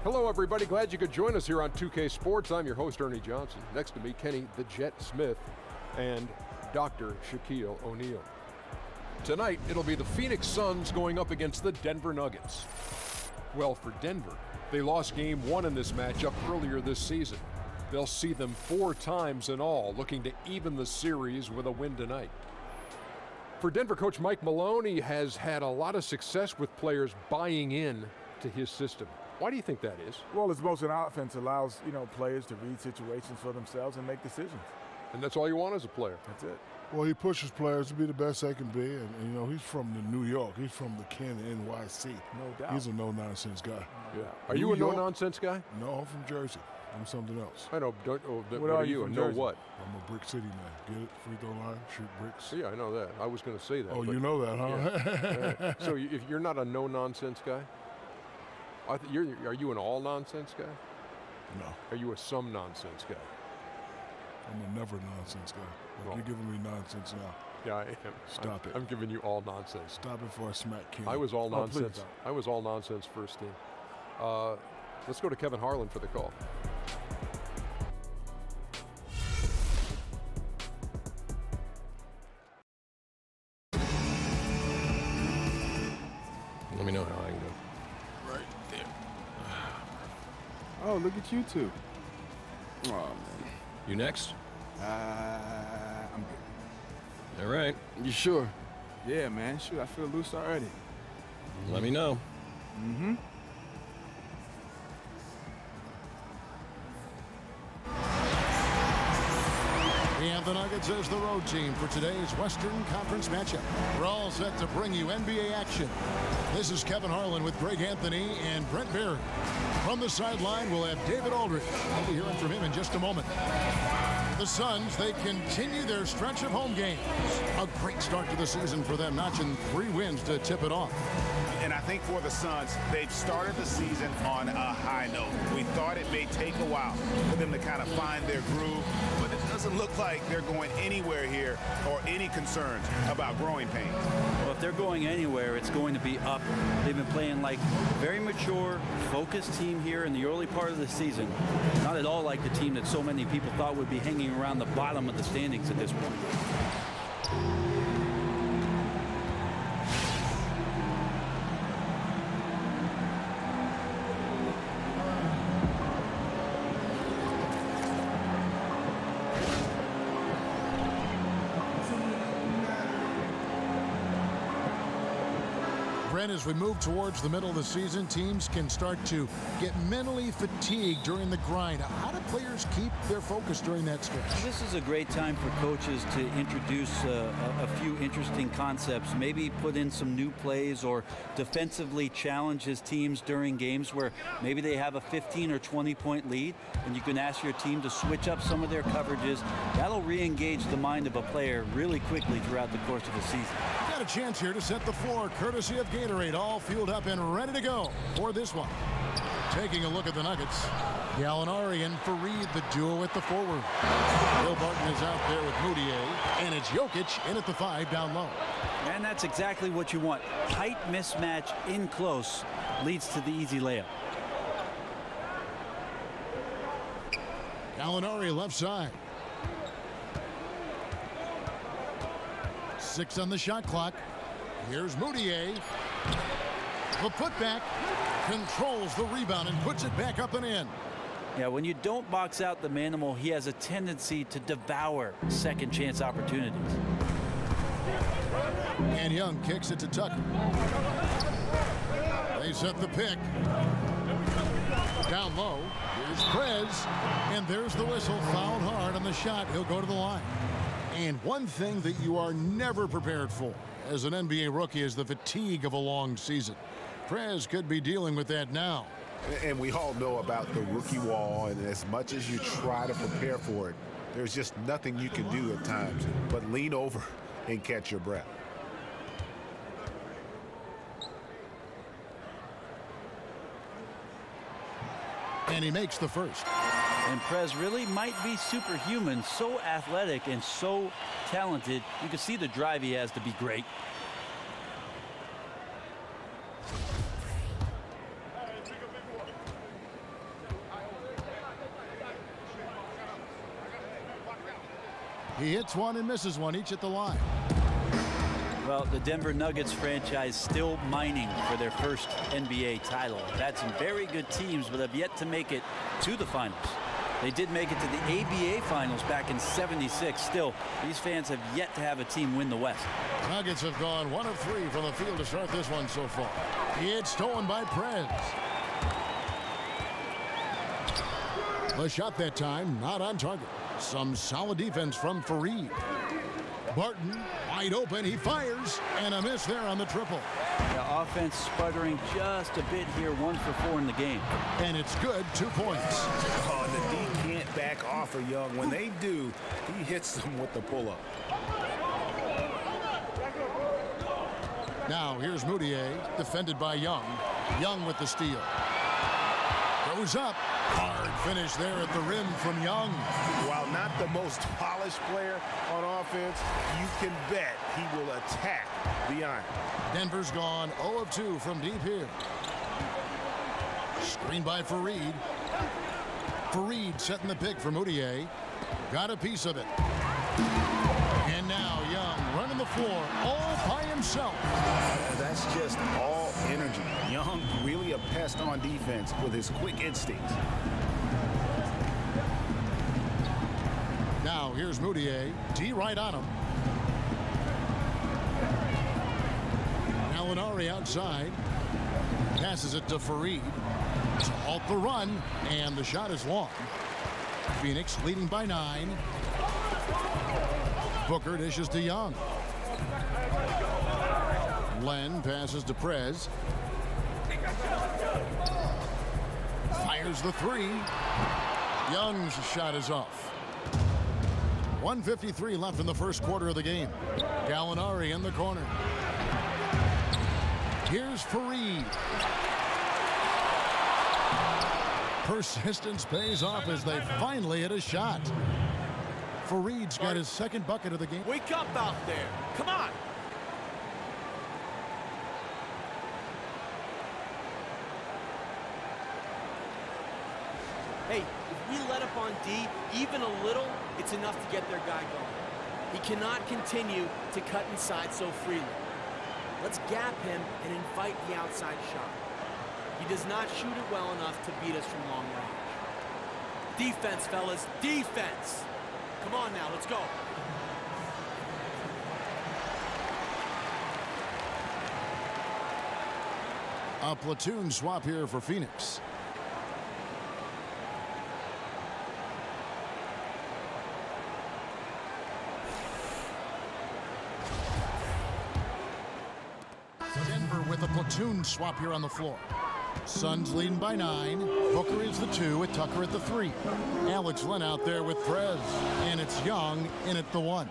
Hello, everybody. Glad you could join us here on 2K Sports. I'm your host, Ernie Johnson. Next to me, Kenny the Jet Smith and Dr. Shaquille O'Neal. Tonight, it'll be the Pheonix Suns going up against the Denver Nuggets. Well, for Denver, they lost Game 1 in this matchup earlier this season. They'll see them 4 times in all, looking to even the series with a win tonight. For Denver coach Mike Malone, he has had a lot of success with players buying in to his system. Why do you think that is? Well, it's mostly an offense allows, players to read situations for themselves and make decisions. And that's all you want as a player. That's it. Well, he pushes players to be the best they can be. And he's from New York. He's from the Ken NYC. No doubt. He's a no-nonsense guy. Yeah. Are you a no-nonsense guy? No, I'm from Jersey. I'm something else. I know. What are are you you? from Know Jersey? what? I'm a brick city man. Get it? Free throw line, shoot bricks. Yeah, I know that. I was going to say that. Oh, you know that, huh? Yeah. So if you're not a no-nonsense guy? Are you an all-nonsense guy? No. Are you a some-nonsense guy? I'm a never-nonsense guy. You're giving me nonsense now. Yeah, I am. Stop it. I'm giving you all nonsense. Stop it before I smack Ken. I was all nonsense. Please. I was all nonsense first team. Let's go to Kevin Harlan for the call. Let me know how I can go. Right there. Oh, look at you two. Oh, man. You next? I'm good. All right. You sure? Yeah, man. Shoot, I feel loose already. Let me know. Mm-hmm. And the Nuggets as the road team for today's Western Conference matchup. We're all set to bring you NBA action. This is Kevin Harlan with Greg Anthony and Brent Barry. From the sideline, we'll have David Aldridge. We'll be hearing from him in just a moment. The Suns, they continue their stretch of home games. A great start to the season for them, notching 3 wins to tip it off. And I think for the Suns, they've started the season on a high note. We thought it may take a while for them to kind of find their groove, but it doesn't look like they're going anywhere here or any concerns about growing pains. Well, if they're going anywhere, it's going to be up. They've been playing like a very mature, focused team here in the early part of the season. Not at all like the team that so many people thought would be hanging around the bottom of the standings at this point. As we move towards the middle of the season, teams can start to get mentally fatigued during the grind. How do players keep their focus during that stretch? This is a great time for coaches to introduce a few interesting concepts, maybe put in some new plays or defensively challenge his teams during games where maybe they have a 15 or 20-point lead, and you can ask your team to switch up some of their coverages. That'll re-engage the mind of a player really quickly throughout the course of the season. Got a chance here to set the floor, courtesy of Gatorade, all fueled up and ready to go for this one. Taking a look at the Nuggets, Gallinari and Fareed, the duo at the forward. Bill Barton is out there with Moutier, and it's Jokic in at the 5 down low. And that's exactly what you want. Tight mismatch in close leads to the easy layup. Gallinari left side. 6 on the shot clock. Here's Moutier. The putback controls the rebound and puts it back up and in. Yeah, when you don't box out the manimal, he has a tendency to devour second chance opportunities. And Young kicks it to Tucker. They set the pick. Down low. Here's Prez. And there's the whistle. Fouled hard on the shot. He'll go to the line. And one thing that you are never prepared for as an NBA rookie is the fatigue of a long season. Prez could be dealing with that now. And we all know about the rookie wall, and as much as you try to prepare for it, there's just nothing you can do at times but lean over and catch your breath. And he makes the first. And Prez really might be superhuman, so athletic and so talented. You can see the drive he has to be great. He hits one and misses one, each at the line. Well, the Denver Nuggets franchise still mining for their first NBA title. They've had some very good teams, but have yet to make it to the finals. They did make it to the ABA finals back in '76. Still, these fans have yet to have a team win the West. Nuggets have gone 1 of 3 from the field to start this one so far. It's stolen by Prez. The shot that time, not on target. Some solid defense from Fareed. Barton, wide open, he fires, and a miss there on the triple. The offense sputtering just a bit here, 1 for 4 in the game. And it's good, 2 points. Oh, the D can't back off of Young. When they do, he hits them with the pull-up. Now here's Moutier, defended by Young. Young with the steal. Goes up. Hard finish there at the rim from Young. While not the most polished player on offense, you can bet he will attack the iron. Denver's gone 0 of 2 from deep here. Screen by Fareed. Fareed setting the pick for Moutier. Got a piece of it. And now Young running the floor all by himself. That's just all energy. Young really a pest on defense with his quick instincts. Now here's Moutier. D right on him. Gallinari outside. Passes it to Fareed. To halt the run, and the shot is long. Pheonix leading by 9. Booker dishes to Young. Len passes to Prez. Fires the 3. Young's shot is off. 1:53 left in the first quarter of the game. Gallinari in the corner. Here's Fareed. Persistence pays off as they finally hit a shot. Fareed's got his second bucket of the game. Wake up out there. Come on. Hey, if we let up on D even a little, it's enough to get their guy going. He cannot continue to cut inside so freely. Let's gap him and invite the outside shot. He does not shoot it well enough to beat us from long range. Defense, fellas, defense. Come on now, let's go. A platoon swap here for Pheonix. Denver with a platoon swap here on the floor. Suns leading by 9. Booker is the 2 with Tucker at the 3. Alex Len out there with Prez. And it's Young in at the 1.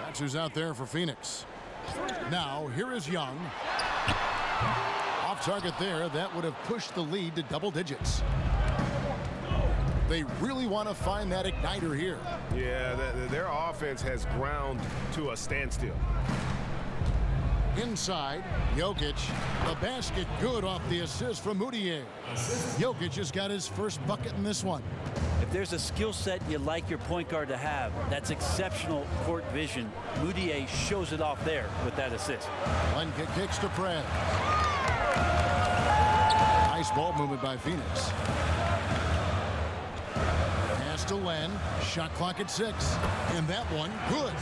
That's who's out there for Pheonix. Now, here is Young. Off target there. That would have pushed the lead to double digits. They really want to find that igniter here. Yeah, their offense has ground to a standstill. Inside, Jokic, the basket good off the assist from Moutier. Jokic has got his first bucket in this one. If there's a skill set you like your point guard to have, that's exceptional court vision. Moutier shows it off there with that assist. Len kicks to Prez. Nice ball movement by Pheonix. Pass to Len. Shot clock at 6. And that one, good.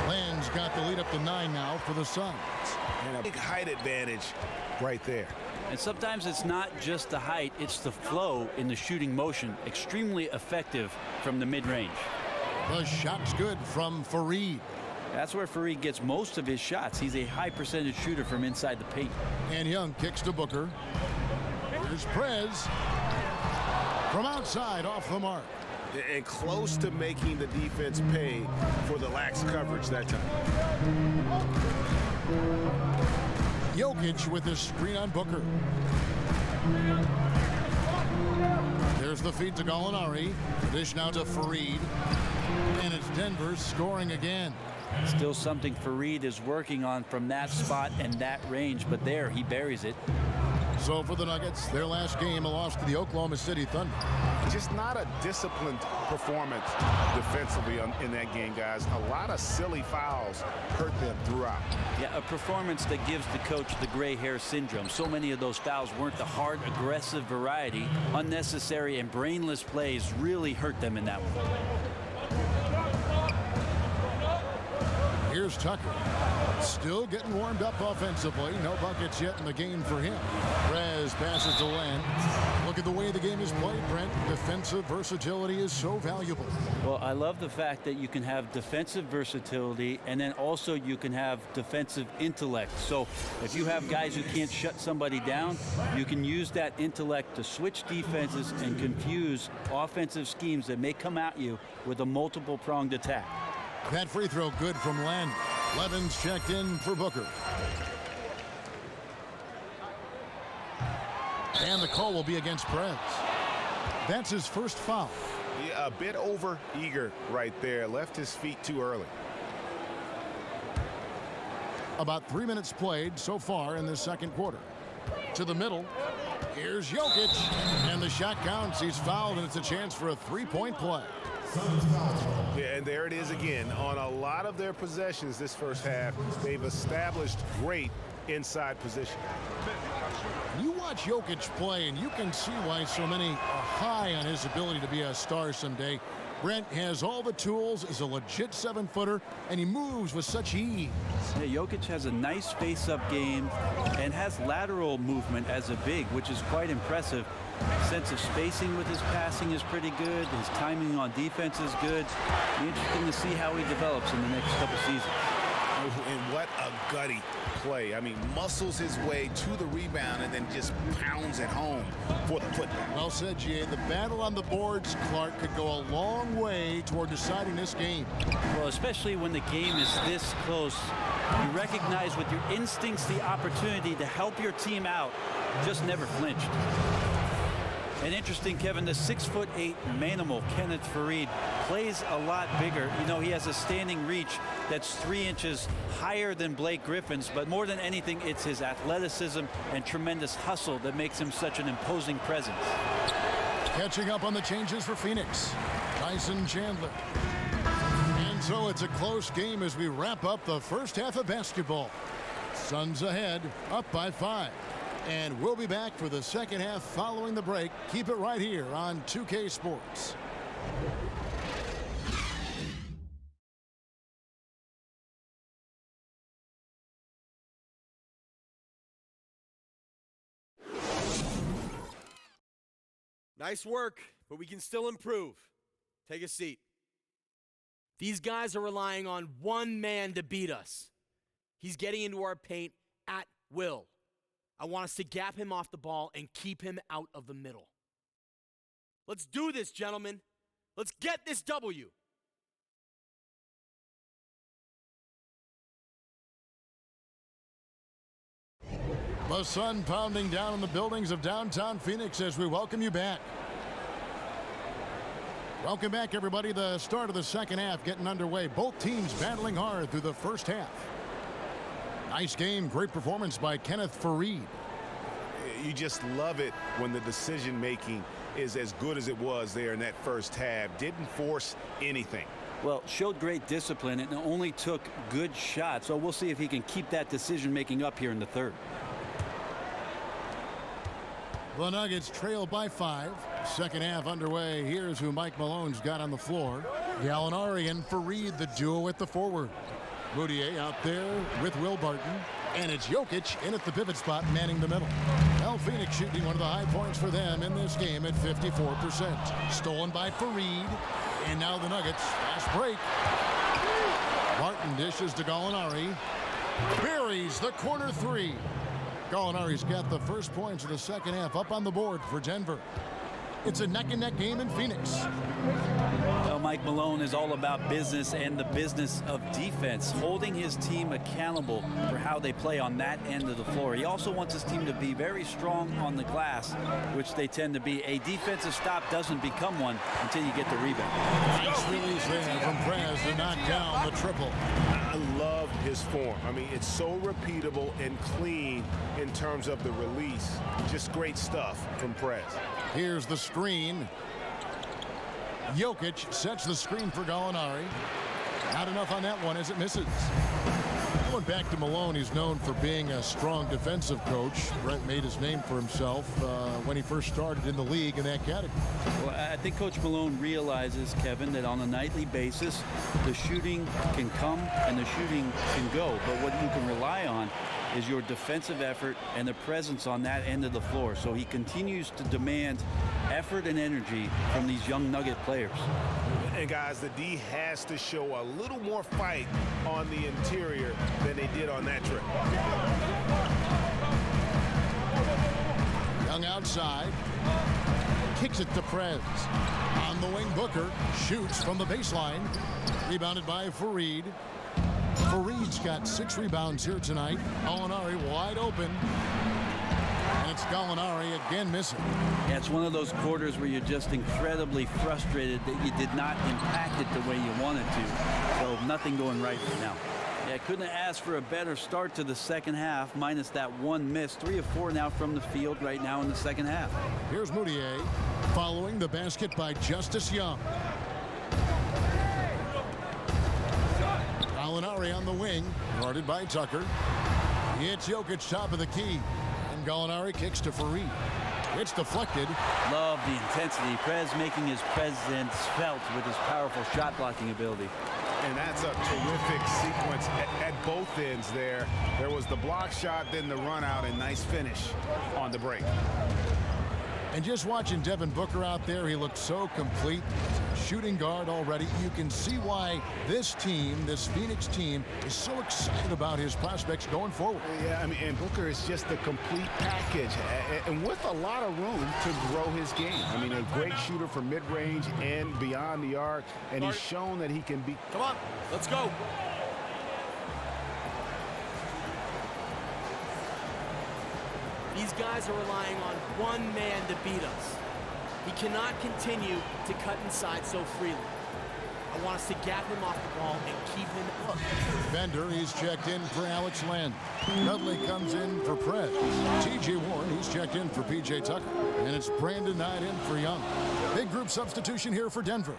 Len's got the lead up to 9 now for the Suns. And a big height advantage right there. And sometimes it's not just the height, it's the flow in the shooting motion. Extremely effective from the mid-range. The shot's good from Fareed. That's where Fareed gets most of his shots. He's a high percentage shooter from inside the paint. And Young kicks to Booker. Here's Prez. From outside, off the mark. And close to making the defense pay for the lax coverage that time. Jokic with his screen on Booker. There's the feed to Gallinari. Dish now to Fareed. And it's Denver scoring again. Still something Fareed is working on from that spot and that range, but there he buries it. So for the Nuggets, their last game, a loss to the Oklahoma City Thunder. Just not a disciplined performance defensively in that game, guys. A lot of silly fouls hurt them throughout. Yeah, a performance that gives the coach the gray hair syndrome. So many of those fouls weren't the hard, aggressive variety. Unnecessary and brainless plays really hurt them in that one. Here's Tucker. Still getting warmed up offensively. No buckets yet in the game for him. Rez passes to Len. Look at the way the game is played, Brent. Defensive versatility is so valuable. Well, I love the fact that you can have defensive versatility and then also you can have defensive intellect. So if you have guys who can't shut somebody down, you can use that intellect to switch defenses and confuse offensive schemes that may come at you with a multiple-pronged attack. That free throw good from Len. Levins checked in for Booker. And the call will be against Perez. That's his first foul. Yeah, a bit over eager right there. Left his feet too early. About 3 minutes played so far in this second quarter. To the middle. Here's Jokic. And the shot counts. He's fouled, and it's a chance for a three-point play. Yeah, and there it is again. On a lot of their possessions this first half, they've established great inside position. You watch Jokic play, and you can see why so many are high on his ability to be a star someday. Brent has all the tools, is a legit 7-footer, and he moves with such ease. Yeah, Jokic has a nice face-up game and has lateral movement as a big, which is quite impressive. Sense of spacing with his passing is pretty good. His timing on defense is good. Be interesting to see how he develops in the next couple seasons. And what a gutty play. I mean, muscles his way to the rebound and then just pounds it home for the putback. Well said, G.A. The battle on the boards, Clark, could go a long way toward deciding this game. Well, especially when the game is this close, you recognize with your instincts the opportunity to help your team out. Just never flinched. And interesting, Kevin, the 6'8" manimal Kenneth Faried plays a lot bigger. You know, he has a standing reach that's 3 inches higher than Blake Griffin's, but more than anything, it's his athleticism and tremendous hustle that makes him such an imposing presence. Catching up on the changes for Pheonix. Tyson Chandler. And so it's a close game as we wrap up the first half of basketball. Suns ahead, up by 5. And we'll be back for the second half following the break. Keep it right here on 2K Sports. Nice work, but we can still improve. Take a seat. These guys are relying on one man to beat us. He's getting into our paint at will. I want us to gap him off the ball and keep him out of the middle. Let's do this, gentlemen. Let's get this W. The sun pounding down on the buildings of downtown Phoenix as we welcome you back. Welcome back, everybody. The start of the second half getting underway. Both teams battling hard through the first half. Nice game, great performance by Kenneth Faried. You just love it when the decision-making is as good as it was there in that first half. Didn't force anything. Well, showed great discipline and only took good shots. So we'll see if he can keep that decision-making up here in the third. The Nuggets trail by 5. Second half underway. Here's who Mike Malone's got on the floor. Gallinari and Faried, the duo at the forward. Moutier out there with Will Barton. And it's Jokic in at the pivot spot, manning the middle. Well, Phoenix shooting one of the high points for them in this game at 54%. Stolen by Faried. And now the Nuggets. Fast break. Barton dishes to Gallinari. Buries the corner 3. Gallinari's got the first points of the second half up on the board for Denver. It's a neck-and-neck game in Phoenix. Well, Mike Malone is all about business and the business of defense, holding his team accountable for how they play on that end of the floor. He also wants his team to be very strong on the glass, which they tend to be. A defensive stop doesn't become one until you get the rebound. Nice release there from Prez to knock down the triple. I love his form. I mean, it's so repeatable and clean in terms of the release. Just great stuff from Prez. Here's the screen. Jokic sets the screen for Gallinari. Not enough on that one as it misses. Going back to Malone, he's known for being a strong defensive coach. Brent made his name for himself when he first started in the league in that category. Well, I think Coach Malone realizes, Kevin, that on a nightly basis, the shooting can come and the shooting can go. But what you can rely on is your defensive effort and the presence on that end of the floor. So he continues to demand effort and energy from these young Nugget players. And guys, the D has to show a little more fight on the interior than they did on that trip. Young outside. Kicks it to Prez. On the wing, Booker shoots from the baseline. Rebounded by Fareed. Fareed's got 6 rebounds here tonight. Gallinari wide open. And it's Gallinari again missing. Yeah, it's one of those quarters where you're just incredibly frustrated that you did not impact it the way you wanted to. So nothing going right now. Yeah, couldn't have asked for a better start to the second half, minus that one miss. 3 of 4 now from the field right now in the second half. Here's Moutier following the basket by Justice Young. Gallinari on the wing, guarded by Tucker. It's Jokic top of the key. And Gallinari kicks to Fareed. It's deflected. Love the intensity. Prez making his presence felt with his powerful shot blocking ability. And that's a terrific sequence at both ends there. There was the block shot, then the run out, and nice finish on the break. And just watching Devin Booker out there, he looked so complete. Shooting guard already. You can see why this team, this Phoenix team, is so excited about his prospects going forward. Yeah, I mean, and Booker is just a complete package, and with a lot of room to grow his game. I mean, a great shooter from mid-range and beyond the arc, and he's shown that he can be. Come on, let's go. These guys are relying on one man to beat us. He cannot continue to cut inside so freely. I want us to gap him off the ball and keep him up. Bender, he's checked in for Alex Len. Dudley comes in for Prez. T.J. Warren, he's checked in for P.J. Tucker. And it's Brandon Knight in for Young. Big group substitution here for Denver.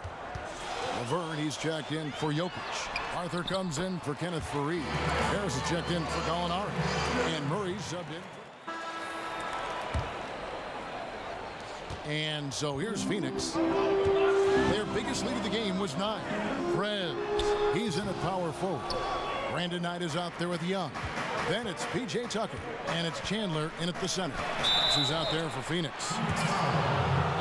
Laverne, he's checked in for Jokic. Arthur comes in for Kenneth Fareed. Harris is checked in for Gallinari. And Murray's subbed in. And so here's Phoenix. Their biggest lead of the game was 9. Prez, he's in at power forward. Brandon Knight is out there with Young. Then it's P.J. Tucker, and it's Chandler in at the center. Who's out there for Phoenix.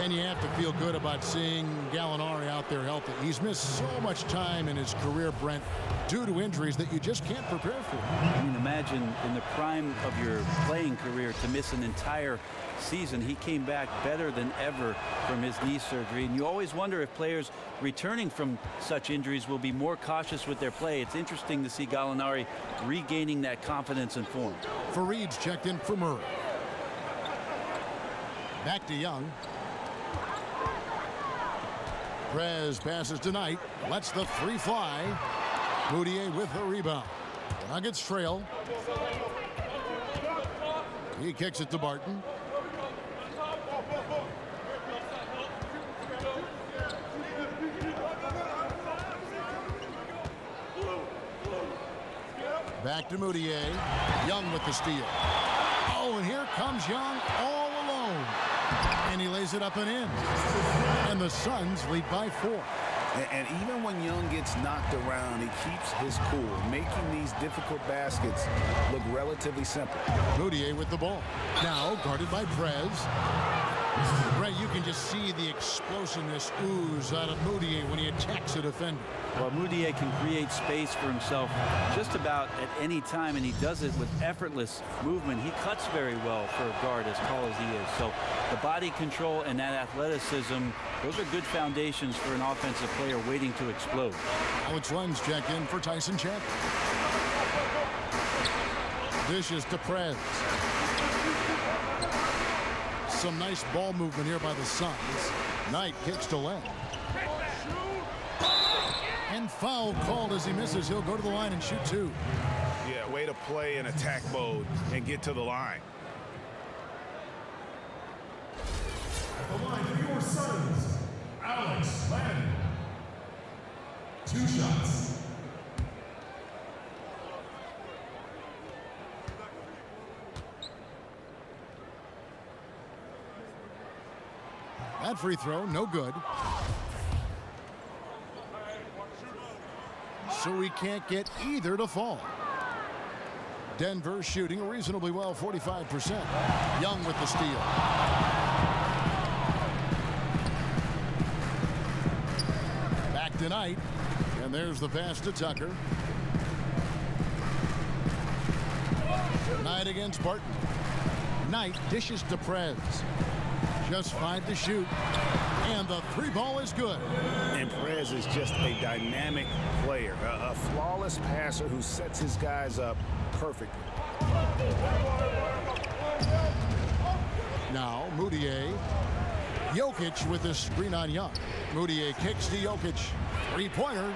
And you have to feel good about seeing Gallinari out there healthy. He's missed so much time in his career, Brent, due to injuries that you just can't prepare for. I mean, imagine in the prime of your playing career to miss an entire season. He came back better than ever from his knee surgery, and you always wonder if players returning from such injuries will be more cautious with their play. It's interesting to see Gallinari regaining that confidence and form. Fareed's checked in for Murray. Back to Young. Prez passes to Knight, lets the 3 fly. Moutier with the rebound. The Nuggets trail. He kicks it to Barton. Back to Moutier. Young with the steal. Oh, and here comes Young all alone. And he lays it up and in. And the Suns lead by 4. And even when Young gets knocked around, he keeps his cool, making these difficult baskets look relatively simple. Moutier with the ball. Now guarded by Prez. Brett, you can just see the explosiveness ooze out of Moutier when he attacks a defender. Well, Moutier can create space for himself just about at any time, and he does it with effortless movement. He cuts very well for a guard as tall as he is. So the body control and that athleticism, those are good foundations for an offensive player waiting to explode. Alex Len's checked in for Tyson Chandler. Dishes to Prez. Some nice ball movement here by the Suns. Knight kicks to Len. And foul called as he misses. He'll go to the line and shoot 2. Yeah, way to play in attack mode and get to the line. At the line for your Suns, Alex Len. 2 shots. That free throw, no good. So he can't get either to fall. Denver shooting reasonably well, 45%. Young with the steal. Back to Knight. And there's the pass to Tucker. Knight against Barton. Knight dishes to Prez. Just 5 to shoot. And the 3 ball is good. And Prez is just a dynamic player, a flawless passer who sets his guys up perfectly. Now Moutier. Jokic with the screen on Young. Moutier kicks to Jokic. 3-pointer.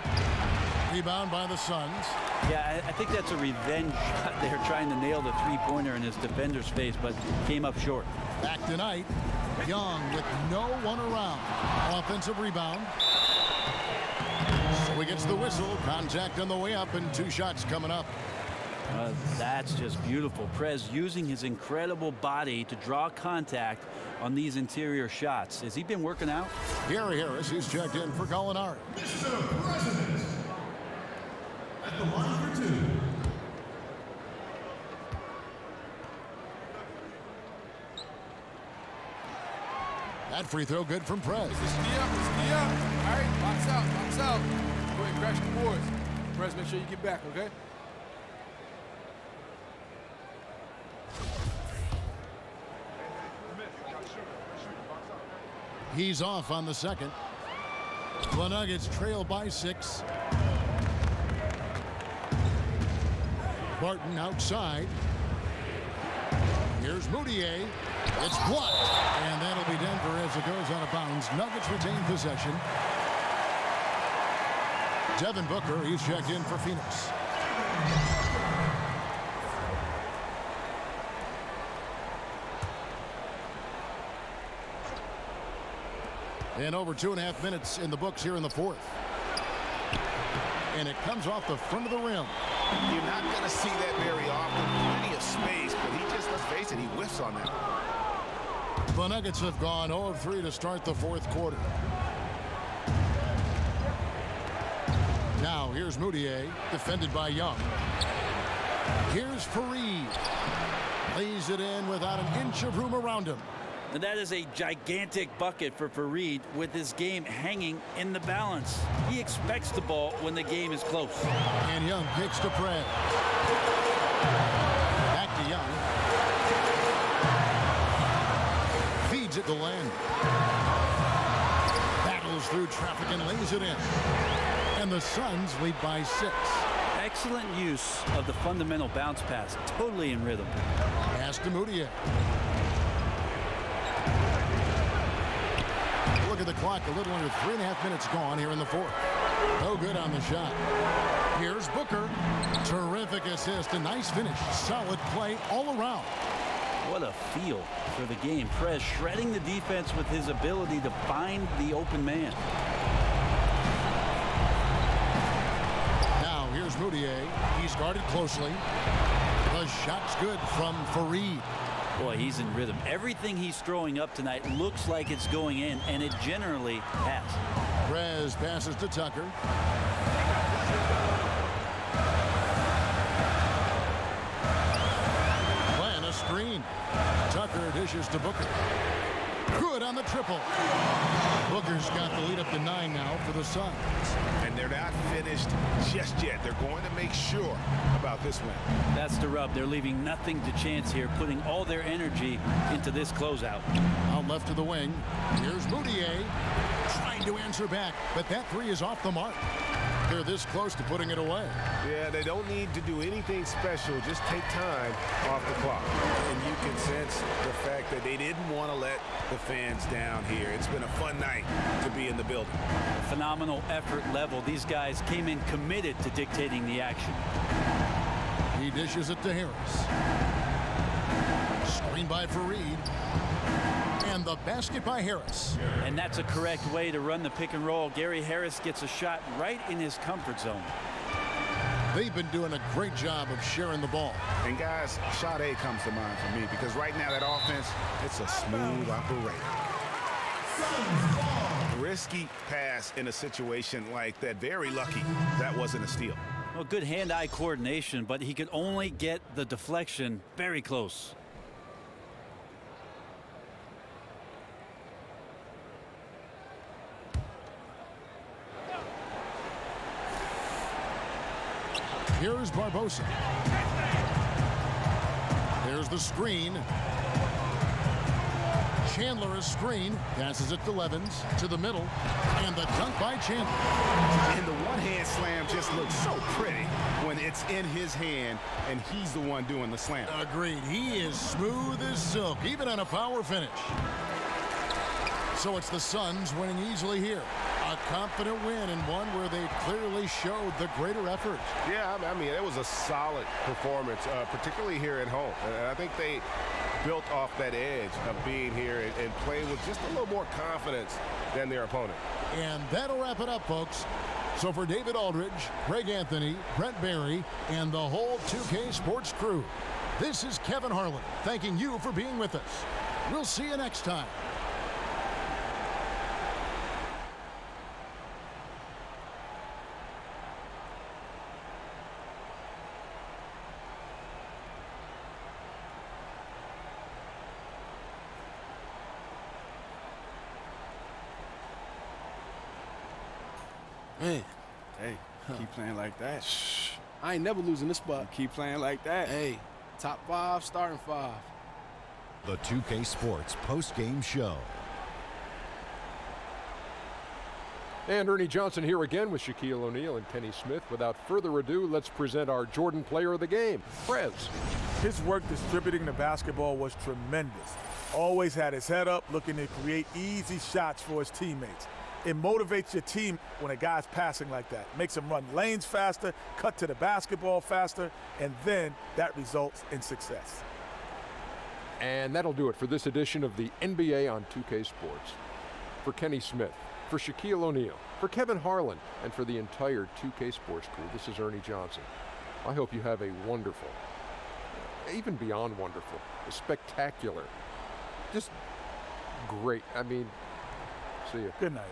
Rebound by the Suns. Yeah, I think that's a revenge shot. They're trying to nail the 3-pointer in his defender's face, but came up short. Back to Knight. Young with no one around. Offensive rebound. So he gets the whistle. Contact on the way up and 2 shots coming up. That's just beautiful. Prez using his incredible body to draw contact on these interior shots. Has he been working out? Gary Harris, he's checked in for Gallinari. Mr. President. At the line for 2. That free throw good from Prez. Let's ski up. All right, box out. Go ahead and crash the boards. Prez, make sure you get back, okay? He's off on the second. The Nuggets trail by 6. Barton outside. Here's Moutier. It's blocked. And that'll be Denver as it goes out of bounds. Nuggets retain possession. Devin Booker, he's checked in for Pheonix. And over 2.5 minutes in the books here in the 4th. And it comes off the front of the rim. You're not going to see that very often. Plenty of space, but he just, let's face it, he whiffs on that. The Nuggets have gone 0 of 3 to start the 4th quarter. Now here's Moutier, defended by Young. Here's Fareed. Lays it in without an inch of room around him. And that is a gigantic bucket for Fareed with his game hanging in the balance. He expects the ball when the game is close. And Young kicks to Prez. Back to Young. Feeds it to Len. Battles through traffic and lays it in. And the Suns lead by 6. Excellent use of the fundamental bounce pass. Totally in rhythm. Pass to Moutier. Look at the clock, a little under 3.5 minutes gone here in the 4th. No good on the shot. Here's Booker. Terrific assist, a nice finish. Solid play all around. What a feel for the game. Prez shredding the defense with his ability to find the open man. Now here's Moutier. He's guarded closely. The shot's good from Fareed. Boy, he's in rhythm. Everything he's throwing up tonight looks like it's going in, and it generally has. Prez passes to Tucker. Playing a screen. Tucker dishes to Booker. Good on the triple. Booker's got the lead up to 9 now for the Suns. And they're not finished just yet. They're going to make sure about this win. That's the rub. They're leaving nothing to chance here, putting all their energy into this closeout. Out left to the wing. Here's Moutier trying to answer back, but that 3 is off the mark. They're this close to putting it away. Yeah, they don't need to do anything special. Just take time off the clock. And you can sense the fact that they didn't want to let the fans down here. It's been a fun night to be in the building. Phenomenal effort level. These guys came in committed to dictating the action. He dishes it to Harris. Screen by Fareed. And the basket by Harris. And that's a correct way to run the pick and roll. Gary Harris gets a shot right in his comfort zone. They've been doing a great job of sharing the ball. And guys, shot A comes to mind for me because right now that offense, it's a smooth operation. Risky pass in a situation like that. Very lucky that wasn't a steal. Well, good hand-eye coordination, but he could only get the deflection very close. Here's Barbosa. There's the screen. Chandler is screen. Passes it to Levens. To the middle. And the dunk by Chandler. And the one-hand slam just looks so pretty when it's in his hand and he's the one doing the slam. Agreed. He is smooth as silk, even on a power finish. So it's the Suns winning easily here. A confident win and one where they clearly showed the greater effort. Yeah, I mean, it was a solid performance, particularly here at home. And I think they built off that edge of being here and playing with just a little more confidence than their opponent. And that'll wrap it up, folks. So for David Aldridge, Greg Anthony, Brent Barry, and the whole 2K Sports crew, this is Kevin Harlan thanking you for being with us. We'll see you next time. Man, Hey, keep playing like that. I ain't never losing this spot. Keep playing like that. Hey, top 5, starting 5. The 2K Sports post-game show. And Ernie Johnson here again with Shaquille O'Neal and Kenny Smith. Without further ado, let's present our Jordan Player of the Game, Prez. His work distributing the basketball was tremendous. Always had his head up, looking to create easy shots for his teammates. It motivates your team when a guy's passing like that. Makes them run lanes faster, cut to the basketball faster, and then that results in success. And that'll do it for this edition of the NBA on 2K Sports. For Kenny Smith, for Shaquille O'Neal, for Kevin Harlan, and for the entire 2K Sports crew, this is Ernie Johnson. I hope you have a wonderful, even beyond wonderful, a spectacular, just great. I mean, see you. Good night.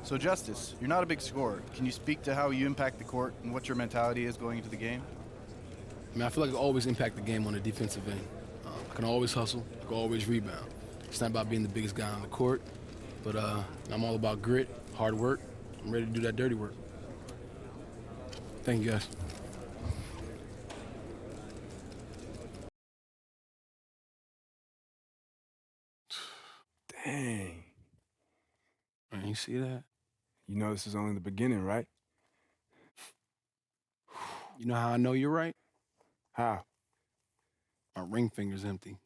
So, Justice, you're not a big scorer. Can you speak to how you impact the court and what your mentality is going into the game? I mean, I feel like I always impact the game on the defensive end. I can always hustle. I can always rebound. It's not about being the biggest guy on the court, but I'm all about grit, hard work. I'm ready to do that dirty work. Thank you, guys. Dang. Man, you see that? You know this is only the beginning, right? You know how I know you're right? How? My ring finger's empty.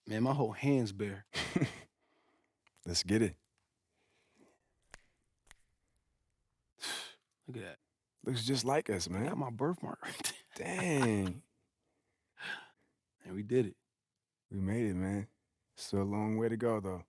Man, my whole hand's bare. Let's get it. Look at that. Looks just like us, I man. got my birthmark right there. Dang. And we did it. We made it, man. Still a long way to go, though.